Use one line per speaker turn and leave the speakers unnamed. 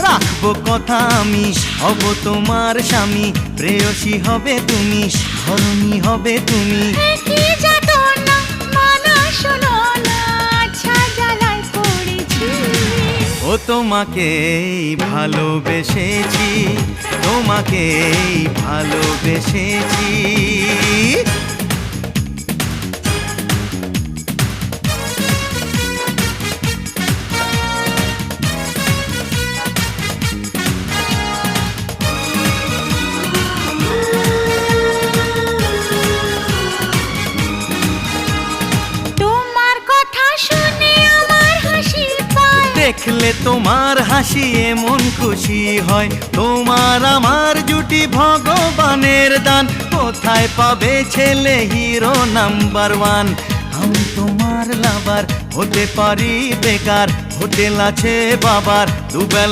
রাখবো কথা আমি, হব তোমার স্বামী, প্রেয়সী হবে তুমি, ধরণী হবে তুমি।
কি যাতনা মানা শোনো না, আচ্ছা জ্বালায় পড়েছি।
ও তোমাকেই ভালোবেসেছি, তোমাকেই ভালোবেসেছি।
তোমার কথা শুনে আমার হাসি পায়,
দেখলে তোমার হাসি এমন খুশি হয়, তোমার আমার জুটি ভগবানের দান। কোথায় পাবে ছেলে হিরো নাম্বার ওয়ান? আমি তোমার লাভার, হতে পারি বেকার, হোটেল আছে বাবার, দুবেলা